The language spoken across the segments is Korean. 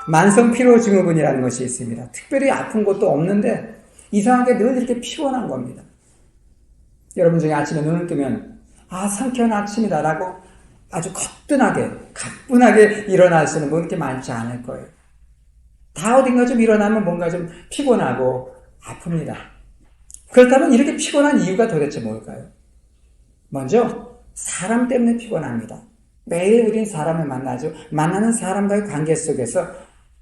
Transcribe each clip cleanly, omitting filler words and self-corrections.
만성 피로 증후군이라는 것이 있습니다. 특별히 아픈 것도 없는데 이상하게 늘 이렇게 피곤한 겁니다. 여러분 중에 아침에 눈을 뜨면 상쾌한 아침이다라고 아주 거뜬하게 가뿐하게 일어나시는 분 그렇게 많지 않을 거예요. 다 어딘가 좀 일어나면 뭔가 좀 피곤하고 아픕니다. 그렇다면 이렇게 피곤한 이유가 도대체 뭘까요? 먼저 사람 때문에 피곤합니다. 매일 우린 사람을 만나죠. 만나는 사람과의 관계 속에서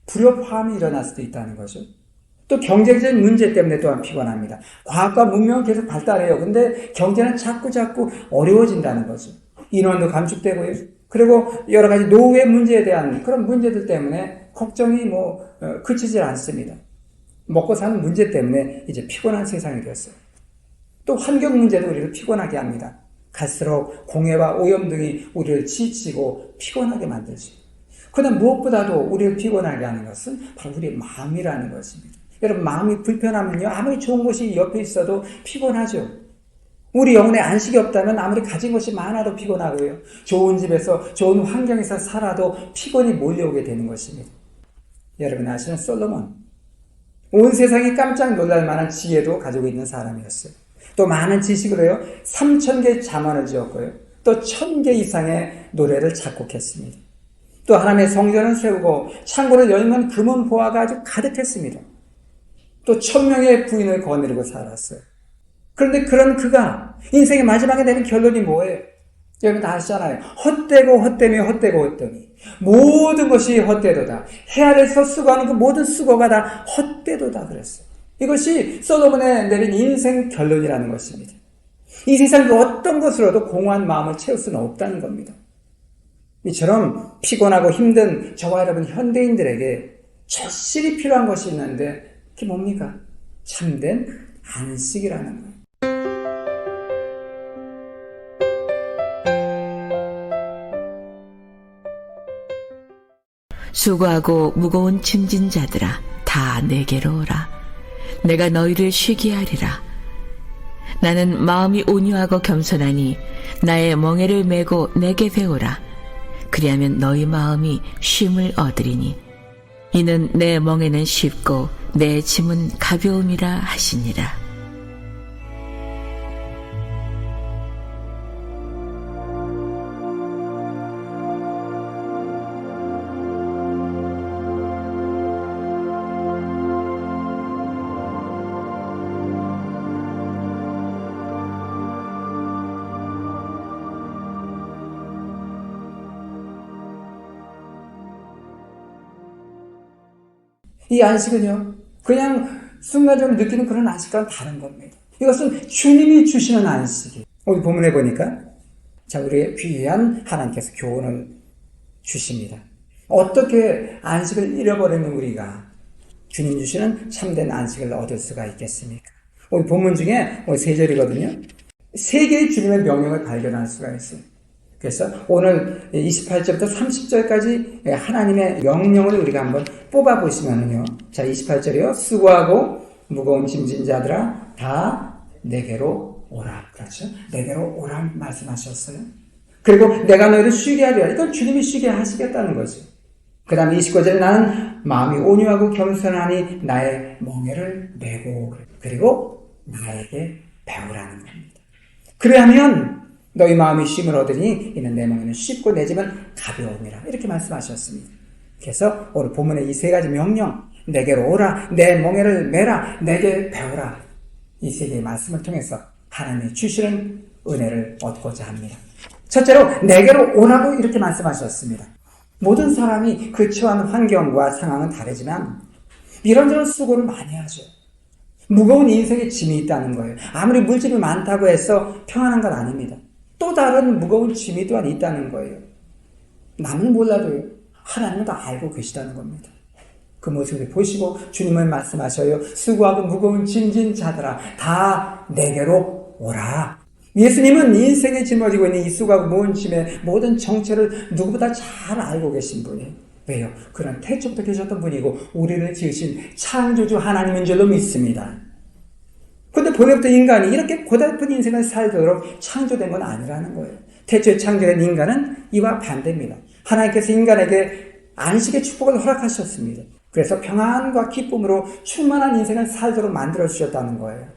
불협화음이 일어날 수도 있다는 거죠. 또 경제적인 문제 때문에 또한 피곤합니다. 과학과 문명은 계속 발달해요. 근데 경제는 자꾸 어려워진다는 거죠. 인원도 감축되고요. 그리고 여러 가지 노후의 문제에 대한 그런 문제들 때문에 걱정이 그치질 않습니다. 먹고 사는 문제 때문에 이제 피곤한 세상이 되었어요. 또 환경 문제도 우리를 피곤하게 합니다. 갈수록 공해와 오염 등이 우리를 지치고 피곤하게 만들죠. 그러나 무엇보다도 우리를 피곤하게 하는 것은 바로 우리의 마음이라는 것입니다. 여러분, 마음이 불편하면요, 아무리 좋은 것이 옆에 있어도 피곤하죠. 우리 영혼에 안식이 없다면 아무리 가진 것이 많아도 피곤하고요. 좋은 집에서 좋은 환경에서 살아도 피곤이 몰려오게 되는 것입니다. 여러분 아시는 솔로몬, 온 세상이 깜짝 놀랄 만한 지혜도 가지고 있는 사람이었어요. 또 많은 지식으로요 3,000개의 잠언을 지었고요, 또 1,000개 이상의 노래를 작곡했습니다. 또 하나님의 성전을 세우고 창고를 열면 금은 보화가 아주 가득했습니다. 또 1,000명의 부인을 거느리고 살았어요. 그런데 그런 그가 인생의 마지막에 내린 결론이 뭐예요? 여러분 다 아시잖아요. 헛되고 헛되니 모든 것이 헛되도다. 해 아래서 수고하는 그 모든 수고가 다 헛되도다 그랬어요. 이것이 솔로몬의 내린 인생 결론이라는 것입니다. 이 세상 그 어떤 것으로도 공허한 마음을 채울 수는 없다는 겁니다. 이처럼 피곤하고 힘든 저와 여러분 현대인들에게 절실히 필요한 것이 있는데 그게 뭡니까? 참된 안식이라는 거예요. 수고하고 무거운 짐진 자들아 다 내게로 오라. 내가 너희를 쉬게 하리라. 나는 마음이 온유하고 겸손하니 나의 멍에를 메고 내게 배우라. 그리하면 너희 마음이 쉼을 얻으리니 이는 내 멍에는 쉽고 내 짐은 가벼움이라 하시니라. 이 안식은요, 그냥 순간적으로 느끼는 그런 안식과는 다른 겁니다. 이것은 주님이 주시는 안식이에요. 오늘 본문에 보니까 우리의 귀한 하나님께서 교훈을 주십니다. 어떻게 안식을 잃어버리는 우리가 주님 주시는 참된 안식을 얻을 수가 있겠습니까? 오늘 본문 중에 오늘 3절이거든요. 3개의 주님의 명령을 발견할 수가 있어요. 그래서 오늘 28절부터 30절까지 하나님의 명령을 우리가 한번 뽑아보시면요. 자, 28절이요. 수고하고 무거운 짐진 자들아 다 내게로 오라. 그렇죠? 내게로 오라 말씀하셨어요. 그리고 내가 너희를 쉬게 하리라. 이건 주님이 쉬게 하시겠다는 거죠. 그 다음에 29절에 나는 마음이 온유하고 겸손하니 나의 멍에를 메고 그리고 나에게 배우라는 겁니다. 그래야면 너희 마음이 쉼을 얻으니 이는 내 멍에는 쉽고 내 짐은 가벼움이라. 이렇게 말씀하셨습니다. 그래서 오늘 본문의 이 3가지 명령, 내게로 오라, 내 멍에를 메라, 내게 배우라, 이 3개의 말씀을 통해서 하나님이 주시는 은혜를 얻고자 합니다. 첫째로 내게로 오라고 이렇게 말씀하셨습니다. 모든 사람이 그 처한 환경과 상황은 다르지만 이런저런 수고를 많이 하죠. 무거운 인생의 짐이 있다는 거예요. 아무리 물질이 많다고 해서 평안한 건 아닙니다. 또 다른 무거운 짐이 또한 있다는 거예요. 남은 몰라도요, 하나님은 다 알고 계시다는 겁니다. 그 모습을 보시고 주님은 말씀하셔요. 수고하고 무거운 짐진 자들아 다 내게로 오라. 예수님은 인생에 짊어지고 있는 이 수고하고 무거운 짐의 모든 정체를 누구보다 잘 알고 계신 분이에요. 왜요? 그런 태초부터 계셨던 분이고 우리를 지으신 창조주 하나님인 줄로 믿습니다. 그런데 본래부터 인간이 이렇게 고달픈 인생을 살도록 창조된 건 아니라는 거예요. 태초에 창조된 인간은 이와 반대입니다. 하나님께서 인간에게 안식의 축복을 허락하셨습니다. 그래서 평안과 기쁨으로 충만한 인생을 살도록 만들어주셨다는 거예요.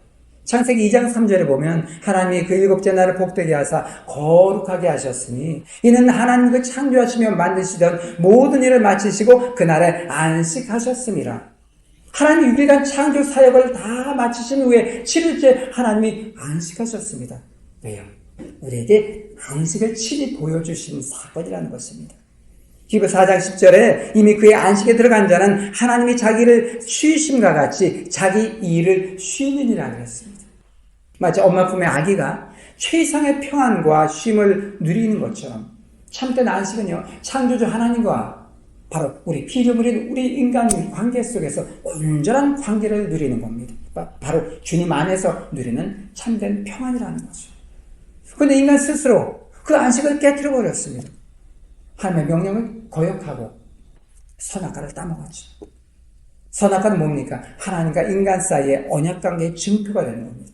창세기 2장 3절에 보면 하나님이 그 일곱째 날을 복되게 하사 거룩하게 하셨으니 이는 하나님 그 창조하시며 만드시던 모든 일을 마치시고 그날에 안식하셨습니다. 하나님 6일간 창조 사역을 다 마치신 후에 7일째 하나님이 안식하셨습니다. 왜요? 우리에게 안식을 친히 보여주신 사건이라는 것입니다. 히브리서 4장 10절에 이미 그의 안식에 들어간 자는 하나님이 자기를 쉬심과 같이 자기 일을 쉬느니라 그랬습니다. 마치 엄마 품의 아기가 최상의 평안과 쉼을 누리는 것처럼 참된 안식은요, 창조주 하나님과 바로 우리 피조물인 우리 인간 관계 속에서 온전한 관계를 누리는 겁니다. 바로 주님 안에서 누리는 참된 평안이라는 거죠. 그런데 인간 스스로 그 안식을 깨뜨려 버렸습니다. 하나님의 명령을 거역하고 선악과를 따먹었죠. 선악과는 뭡니까? 하나님과 인간 사이의 언약관계의 증표가 되는 겁니다.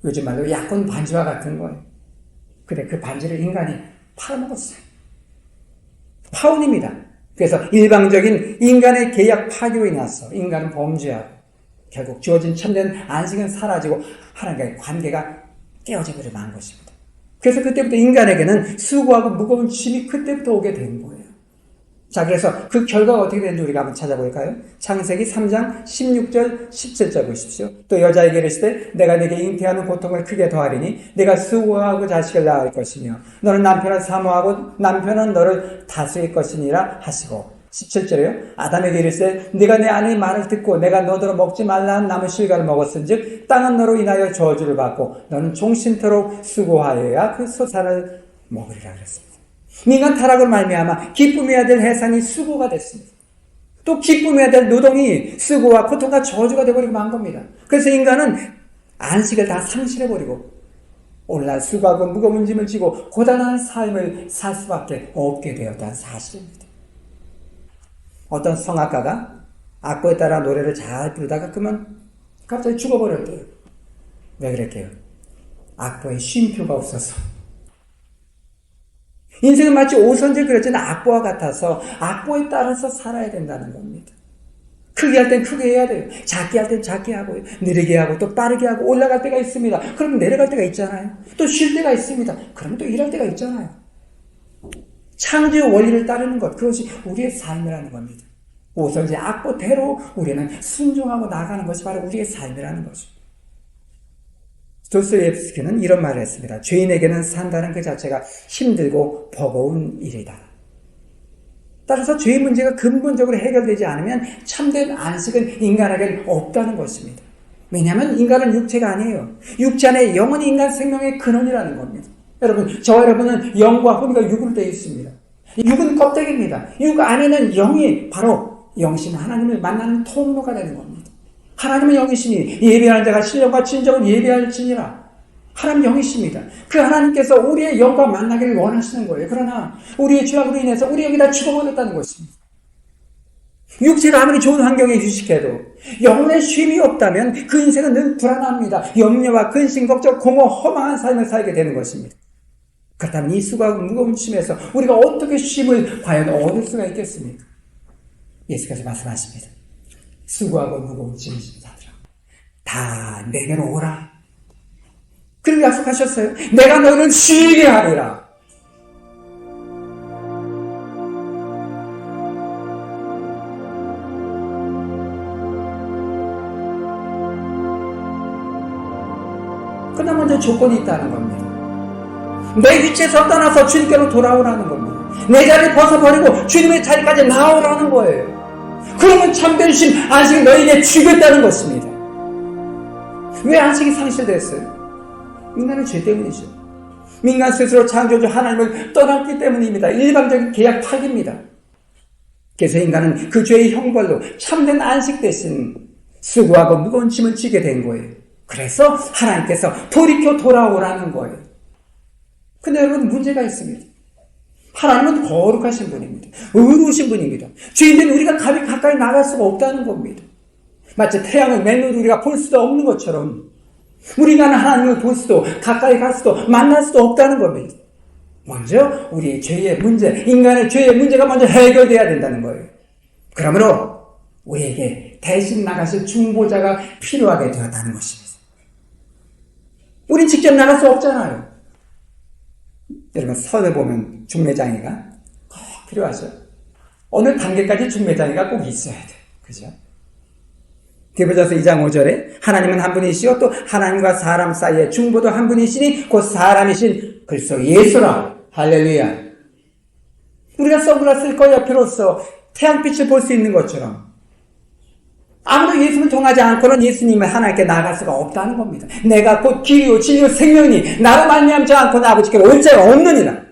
요즘 말로 약혼 반지와 같은 거예요. 근데 그 반지를 인간이 팔아먹었어요. 파혼입니다. 그래서 일방적인 인간의 계약 파기로 인해서 인간은 범죄하고 결국 주어진 참된 안식은 사라지고 하나님과의 관계가 깨어져 만 것입니다. 그래서 그때부터 인간에게는 수고하고 무거운 짐이 그때부터 오게 된 거예요. 자, 그래서 그 결과가 어떻게 되는지 우리가 한번 찾아볼까요? 창세기 3장 16절 17절 보십시오. 또 여자에게 이르시되 내가 네게 잉태하는 고통을 크게 더하리니 네가 수고하고 자식을 낳을 것이며 너는 남편을 사모하고 남편은 너를 다스릴 것이니라 하시고 17절에요. 아담에게 이르시되 네가 내 아내의 말을 듣고 내가 너더러 먹지 말라 한 나무 실과를 먹었은즉 땅은 너로 인하여 저주를 받고 너는 종신토록 수고하여야 그 소산을 먹으리라 그랬습니다. 인간 타락을 말미암아 기쁨해야 될 해산이 수고가 됐습니다. 또 기쁨해야 될 노동이 수고와 고통과 저주가 되어버리고 만 겁니다. 그래서 인간은 안식을 다 상실해버리고 오늘날 수고하고 무거운 짐을 지고 고단한 삶을 살 수밖에 없게 되었다는 사실입니다. 어떤 성악가가 악보에 따라 노래를 잘 부르다가 그만 갑자기 죽어버렸대요. 왜 그랬게요? 악보에 쉼표가 없어서. 인생은 마치 오선질 그렸지는 악보와 같아서 악보에 따라서 살아야 된다는 겁니다. 크게 할 땐 크게 해야 돼요. 작게 할 땐 작게 하고요. 느리게 하고 또 빠르게 하고 올라갈 때가 있습니다. 그러면 내려갈 때가 있잖아요. 또 쉴 때가 있습니다. 그러면 또 일할 때가 있잖아요. 창조의 원리를 따르는 것, 그것이 우리의 삶이라는 겁니다. 오선지 악보대로 우리는 순종하고 나가는 것이 바로 우리의 삶이라는 거죠. 도스토옙스키는 이런 말을 했습니다. 죄인에게는 산다는 그 자체가 힘들고 버거운 일이다. 따라서 죄의 문제가 근본적으로 해결되지 않으면 참된 안식은 인간에게는 없다는 것입니다. 왜냐하면 인간은 육체가 아니에요. 육체 안에 영혼이 인간 생명의 근원이라는 겁니다. 여러분, 저와 여러분은 영과 혼과 육으로 되어 있습니다. 육은 껍데기입니다. 육 안에는 영이 바로 영신 하나님을 만나는 통로가 되는 겁니다. 하나님은 영이시니 예배하는 자가 신령과 진정을 예배할지니라. 하나님 영이십니다. 그 하나님께서 우리의 영과 만나기를 원하시는 거예요. 그러나 우리의 죄악으로 인해서 우리 영이 다 죽어버렸다는 것입니다. 육체가 아무리 좋은 환경에 휴식해도 영혼의 쉼이 없다면 그 인생은 늘 불안합니다. 염려와 근심, 걱정, 공허, 허망한 삶을 살게 되는 것입니다. 그렇다면 이 수고하고 무거운 쉼에서 우리가 어떻게 쉼을 과연 얻을 수가 있겠습니까? 예수께서 말씀하십니다. 수고하고 무거운 짐을 지는 자들아, 다 내게로 오라. 그리고 약속하셨어요. 내가 너를 쉬게 하리라. 그러나 먼저 조건이 있다는 겁니다. 내 위치에서 떠나서 주님께로 돌아오라는 겁니다. 내 자리를 벗어버리고 주님의 자리까지 나오라는 거예요. 그러면 참된 쉼, 안식이 너희에게 주겠다는 것입니다. 왜 안식이 상실됐어요? 인간의 죄 때문이죠. 인간 스스로 창조주 하나님을 떠났기 때문입니다. 일방적인 계약 파기입니다. 그래서 인간은 그 죄의 형벌로 참된 안식 대신 수고하고 무거운 짐을 지게 된 거예요. 그래서 하나님께서 돌이켜 돌아오라는 거예요. 근데 여러분, 문제가 있습니다. 하나님은 거룩하신 분입니다. 의로우신 분입니다. 죄인된 우리가 감히 가까이 나갈 수가 없다는 겁니다. 마치 태양을 맨눈으로 우리가 볼 수도 없는 것처럼 우리가 하나님을 볼 수도 가까이 갈 수도 만날 수도 없다는 겁니다. 먼저 우리의 죄의 문제, 인간의 죄의 문제가 먼저 해결돼야 된다는 거예요. 그러므로 우리에게 대신 나가실 중보자가 필요하게 되었다는 것입니다. 우린 직접 나갈 수 없잖아요. 여러분 선을 보면 중매장이가 꼭 필요하죠. 어느 단계까지 중매장이가 꼭 있어야 돼요. 그죠? 디모데전서 2장 5절에 하나님은 한 분이시요 또 하나님과 사람 사이에 중보도 한 분이시니 곧 사람이신 그리스도 예수라. 할렐루야. 우리가 선글라스를 꺼 옆으로써 태양빛을 볼 수 있는 것처럼 아무도 예수를 통하지 않고는 예수님을 하나님께 나아갈 수가 없다는 겁니다. 내가 곧 길이요 진리요 생명이니 나로 말미암지 않고는 아버지께 올 자가 없느니라.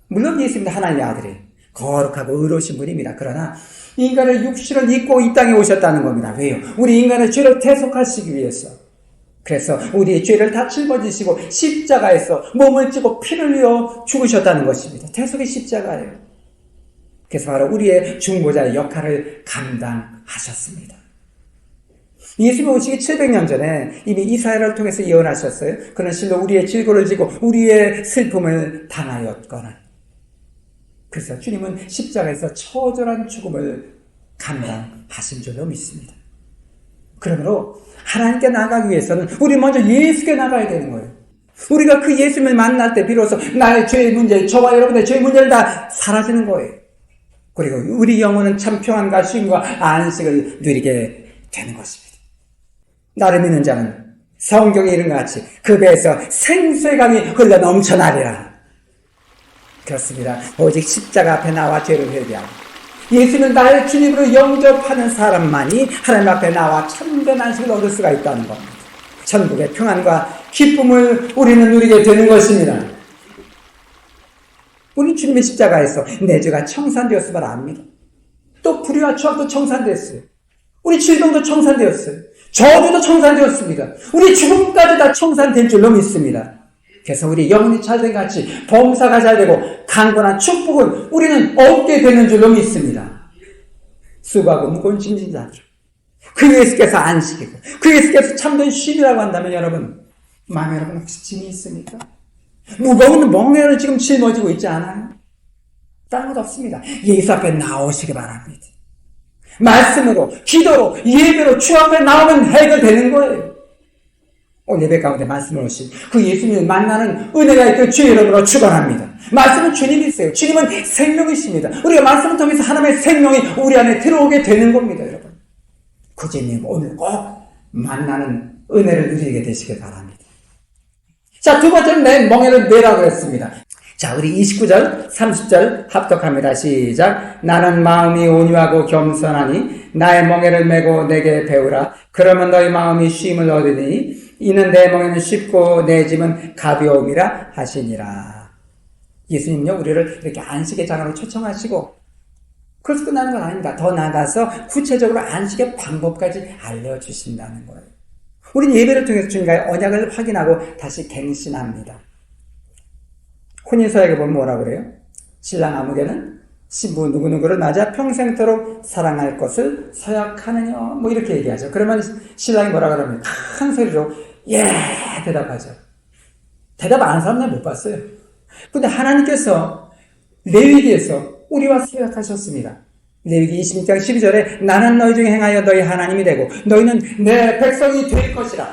물론 예수님도 하나님의 아들이 거룩하고 의로우신 분입니다. 그러나 인간의 육신을 입고 이 땅에 오셨다는 겁니다. 왜요? 우리 인간의 죄를 대속하시기 위해서. 그래서 우리의 죄를 다 짊어지시고 십자가에서 몸을 찌고 피를 흘려 죽으셨다는 것입니다. 대속의 십자가예요. 그래서 바로 우리의 중보자의 역할을 감당하셨습니다. 예수님 오시기 700년 전에 이미 이사야를 통해서 예언하셨어요. 그는 실로 우리의 질고를 지고 우리의 슬픔을 당하였거늘. 그래서 주님은 십자가에서 처절한 죽음을 감당하신 줄로 믿습니다. 그러므로 하나님께 나가기 위해서는 우리 먼저 예수께 나가야 되는 거예요. 우리가 그 예수님을 만날 때 비로소 나의 죄의 문제, 저와 여러분의 죄의 문제를 다 사라지는 거예요. 그리고 우리 영혼은 참 평안과 쉼과 안식을 누리게 되는 것입니다. 나를 믿는 자는 성경에 이른 것 같이 그 배에서 생수의 강이 흘러 넘쳐나리라. 그렇습니다. 오직 십자가 앞에 나와 죄를 회개하고 예수는 나의 주님으로 영접하는 사람만이 하나님 앞에 나와 참된 안식을 얻을 수가 있다는 겁니다. 천국의 평안과 기쁨을 우리는 누리게 되는 것입니다. 우리 주님의 십자가에서 내 죄가 청산되었음을 압니다. 또 불의와 추악도 청산됐어요. 우리 질병도 청산되었어요. 저주도 청산되었습니다. 우리 죽음까지 다 청산된 줄로 믿습니다. 그래서 우리 영혼이 잘된 같이 범사가 잘되고 강건한 축복을 우리는 얻게 되는 줄로 믿습니다. 수고하고 무거운 짐진 자들, 그 예수께서 안식이고 그 예수께서 참된 쉼이라고 한다면 여러분, 마음에 여러분 혹시 짐이 있습니까? 무거운 멍에를 지금 짊어지고 있지 않아요? 다른 것 없습니다. 예수 앞에 나오시기 바랍니다. 말씀으로, 기도로, 예배로 주 앞에 나오면 해결되는 거예요. 오늘 예배 가운데 말씀을 오신 그 예수님을 만나는 은혜가 있고 주의 이름으로 축원합니다. 말씀은 주님이세요. 주님은 생명이십니다. 우리가 말씀을 통해서 하나님의 생명이 우리 안에 들어오게 되는 겁니다, 여러분. 그 주님 오늘 꼭 만나는 은혜를 누리게 되시길 바랍니다. 자, 두 번째는 내 멍에를 메라고 했습니다. 자, 우리 29절, 30절 합독합니다. 시작. 나는 마음이 온유하고 겸손하니 나의 멍에를 메고 내게 배우라. 그러면 너희 마음이 쉼을 얻으니 이는 내 멍에는 쉽고 내 짐은 가벼움이라 하시니라. 예수님요, 우리를 이렇게 안식의 장으로 초청하시고 그래서 끝나는 건 아닙니다. 더 나아가서 구체적으로 안식의 방법까지 알려주신다는 거예요. 우리는 예배를 통해서 주님과의 언약을 확인하고 다시 갱신합니다. 혼인서약에 보면 뭐라고 그래요? 신랑 아무개는 신부 누구누구를 맞아 평생토록 사랑할 것을 서약하느냐, 뭐 이렇게 얘기하죠. 그러면 신랑이 뭐라 그러면 큰 소리로 예 대답하죠. 대답 안 하는 사람 난 못 봤어요. 근데 하나님께서 레위기에서 우리와 서약하셨습니다. 레위기 26장 12절에 나는 너희 중에 행하여 너희 하나님이 되고 너희는 내 백성이 될 것이라.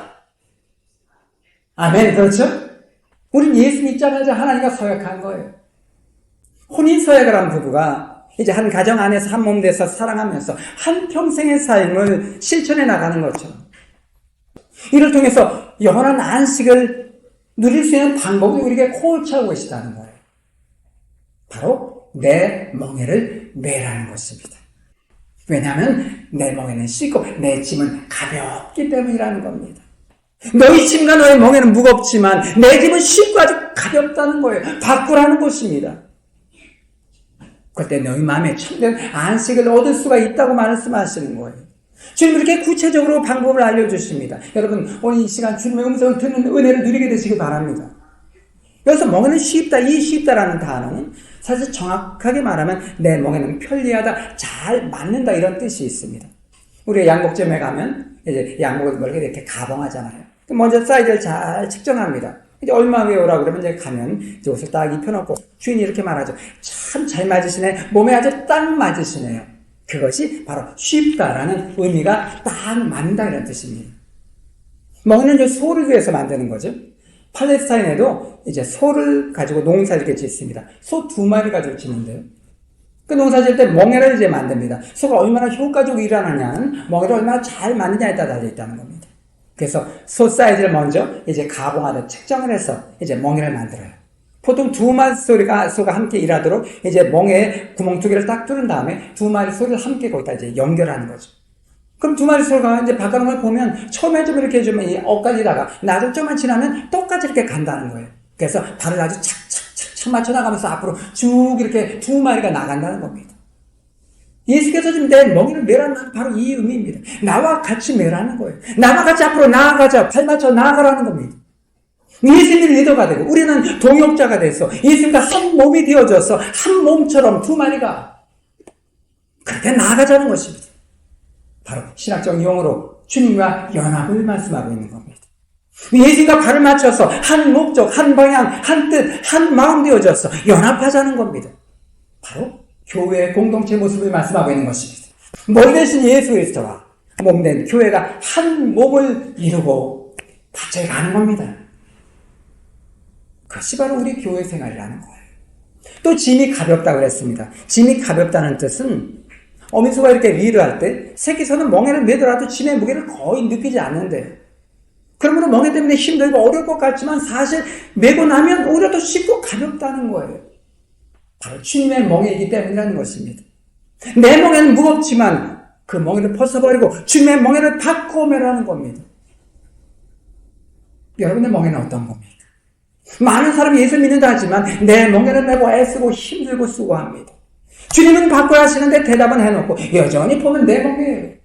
아멘. 그렇죠? 우린 예수 믿자마자 하나님과 서약한 거예요. 혼인 서약을 한 부부가 이제 한 가정 안에서 한 몸 돼서 사랑하면서 한 평생의 삶을 실천해 나가는 것처럼 이를 통해서 영원한 안식을 누릴 수 있는 방법이 우리에게 코을 차고 계시다는 거예요. 바로 내 멍에를 메라는 것입니다. 왜냐하면 내 멍에는 쉽고 내 짐은 가볍기 때문이라는 겁니다. 너희 짐과 너희 멍에는 무겁지만 내 짐은 쉽고 아주 가볍다는 거예요. 바꾸라는 것입니다. 그때 너희 마음에 참된 안식을 얻을 수가 있다고 말씀하시는 거예요. 주님 이렇게 구체적으로 방법을 알려주십니다. 여러분 오늘 이 시간 주님의 음성을 듣는 은혜를 누리게 되시길 바랍니다. 여기서 멍에는 쉽다, 이 쉽다라는 단어는 사실 정확하게 말하면 내 멍에는 편리하다, 잘 맞는다 이런 뜻이 있습니다. 우리가 양복점에 가면 이제 양복을 이렇게 가봉하잖아요. 먼저 사이즈를 잘 측정합니다. 이제 얼마 후에 오라고 그러면 이제 가면 이제 옷을 딱 입혀놓고 주인이 이렇게 말하죠. 참 잘 맞으시네. 몸에 아주 딱 맞으시네요. 그것이 바로 쉽다라는 의미가 딱 맞는다 이런 뜻입니다. 멍에는 이제 소를 위해서 만드는 거죠. 팔레스타인에도 이제 소를 가지고 농사를 이렇게 짓습니다. 소 2마리 가지고 짓는데요. 그 농사 지을 때 멍에를 이제 만듭니다. 소가 얼마나 효과적으로 일하느냐는 멍에를 얼마나 잘 만드냐에 따라 달려 있다는 겁니다. 그래서 소 사이즈를 먼저 이제 가공하듯 측정을 해서 이제 멍에를 만들어요. 보통 2마리 소가 함께 일하도록 이제 멍에 구멍 2개를 딱 뚫은 다음에 2마리 소를 함께 거기다 이제 연결하는 거죠. 그럼 2마리 소가 이제 바꿔놓은 걸 보면 처음에 좀 이렇게 좀 엇갈리다가 나중 좀만 지나면 똑같이 이렇게 간다는 거예요. 그래서 발을 아주 착착착착 맞춰 나가면서 앞으로 쭉 이렇게 2마리가 나간다는 겁니다. 예수께서 지금 내 멍에를 매라는 바로 이 의미입니다. 나와 같이 매라는 거예요. 나와 같이 앞으로 나아가자. 발 맞춰 나아가라는 겁니다. 예수님이 리더가 되고 우리는 동역자가 돼서 예수님과 한 몸이 되어져서 한 몸처럼 2마리가 그렇게 나아가자는 것입니다. 바로 신학적 용어로 주님과 연합을 말씀하고 있는 겁니다. 예수님과 발을 맞춰서 한 목적, 한 방향, 한 뜻, 한 마음 되어져서 연합하자는 겁니다. 바로 교회의 공동체 모습을 말씀하고 있는 것입니다. 머리 대신 예수 그리스도와 몸된 교회가 한 몸을 이루고 같이 가는 겁니다. 그것이 바로 우리 교회 생활이라는 거예요. 또 짐이 가볍다고 그랬습니다. 짐이 가볍다는 뜻은 어미소가 이렇게 위를 할 때 새끼소는 멍에를 매더라도 짐의 무게를 거의 느끼지 않는데 그러므로 멍에 때문에 힘들고 어려울 것 같지만 사실 메고 나면 오히려 더 쉽고 가볍다는 거예요. 바로 주님의 멍에이기 때문이라는 것입니다. 내 멍에는 무겁지만 그 멍에를 벗어버리고 주님의 멍에를 바꿔 매라는 겁니다. 여러분의 멍에는 어떤 겁니까? 많은 사람이 예수 믿는다 하지만 내 멍에를 메고 애쓰고 힘들고 수고합니다. 주님은 바꿔야 하시는데 대답은 해놓고 여전히 보면 내 멍에예요.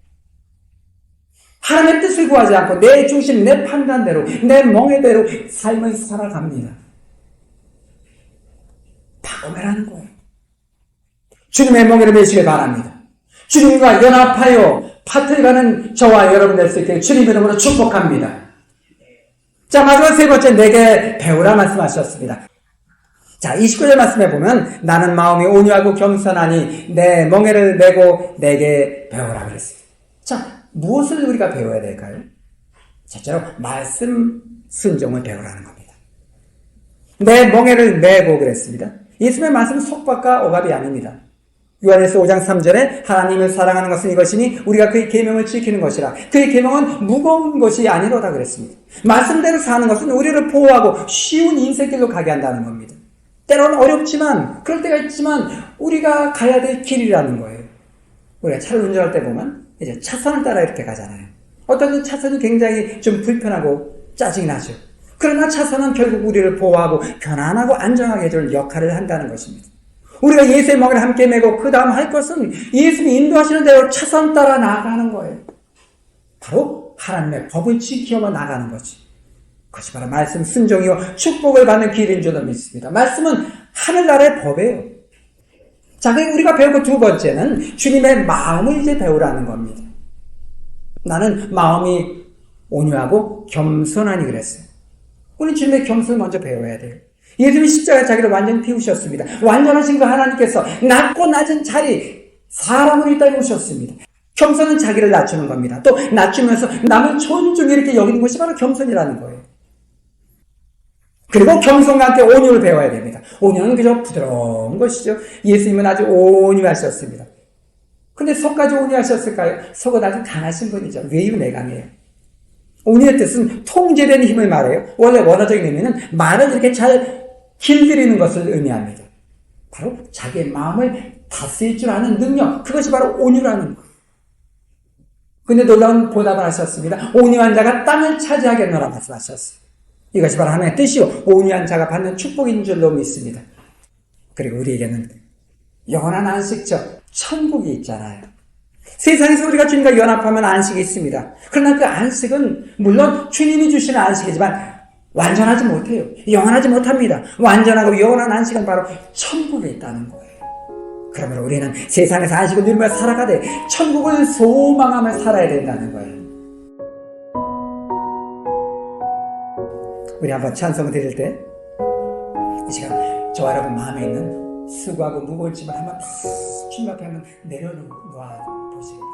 하나님의 뜻을 구하지 않고 내 중심, 내 판단대로, 내 멍에대로 삶을 살아갑니다. 바꿔매라는 거예요. 주님의 멍에를 메시길 바랍니다. 주님과 연합하여 밭을 가는 저와 여러분 될 수 있게 주님 이름으로 축복합니다. 자, 마지막 세 번째, 내게 배우라 말씀하셨습니다. 자, 29절 말씀해 보면 나는 마음이 온유하고 겸손하니 내 멍에를 메고 내게 배우라 그랬습니다. 자, 무엇을 우리가 배워야 될까요? 첫째로 말씀 순종을 배우라는 겁니다. 내 멍에를 메고 그랬습니다. 예수님의 말씀은 속박과 억압이 아닙니다. 요한일서 5장 3절에 하나님을 사랑하는 것은 이것이니 우리가 그의 계명을 지키는 것이라. 그의 계명은 무거운 것이 아니로다 그랬습니다. 말씀대로 사는 것은 우리를 보호하고 쉬운 인생길로 가게 한다는 겁니다. 때로는 어렵지만 그럴 때가 있지만 우리가 가야 될 길이라는 거예요. 우리가 차를 운전할 때 보면 이제 차선을 따라 이렇게 가잖아요. 어떤 차선이 굉장히 좀 불편하고 짜증이 나죠. 그러나 차선은 결국 우리를 보호하고 편안하고 안정하게 해줄 역할을 한다는 것입니다. 우리가 예수의 멍에를 함께 메고 그 다음 할 것은 예수님이 인도하시는 대로 차선 따라 나아가는 거예요. 바로 하나님의 법을 지키어만 나가는 거지. 그것이 바로 말씀 순종이요 축복을 받는 길인 줄로 믿습니다. 말씀은 하늘나라의 법이에요. 자, 그럼 우리가 배우고 두 번째는 주님의 마음을 이제 배우라는 겁니다. 나는 마음이 온유하고 겸손하니 그랬어요. 우리 주님의 겸손을 먼저 배워야 돼요. 예수님이 십자가에 자기를 완전히 비우셨습니다. 완전하신 그 하나님께서 낮고 낮은 자리 사람을 이 땅에 오셨습니다. 겸손은 자기를 낮추는 겁니다. 또 낮추면서 남을 존중히 이렇게 여기는 것이 바로 겸손이라는 거예요. 그리고 겸손과 함께 온유를 배워야 됩니다. 온유는 그저 부드러운 것이죠. 예수님은 아주 온유하셨습니다. 근데 속까지 온유하셨을까요? 속은 아주 강하신 분이죠. 외유내강이에요. 온유의 뜻은 통제된 힘을 말해요. 원래 원어적인 의미는 말을 이렇게 잘 길들이는 것을 의미합니다. 바로 자기의 마음을 다스릴 줄 아는 능력, 그것이 바로 온유라는 거예요. 근데 놀라운 보답을 하셨습니다. 온유한 자가 땅을 차지하겠노라 말씀하셨어요. 이것이 바로 하나님의 뜻이요 온유한 자가 받는 축복인 줄로 믿습니다. 그리고 우리에게는 영원한 안식처, 천국이 있잖아요. 세상에서 우리가 주님과 연합하면 안식이 있습니다. 그러나 그 안식은 물론 주님이 주시는 안식이지만 완전하지 못해요. 영원하지 못합니다. 완전하고 영원한 안식은 바로 천국에 있다는 거예요. 그러므로 우리는 세상에서 안식을 누리며 살아가되 천국을 소망하며 살아야 된다는 거예요. 우리 한번 찬송 드릴 때 이 시간 저와 여러분 마음에 있는 수고하고 무거운 짐을 한번 탁 주님 앞에 한번 내려놓아 보시기 바랍니다.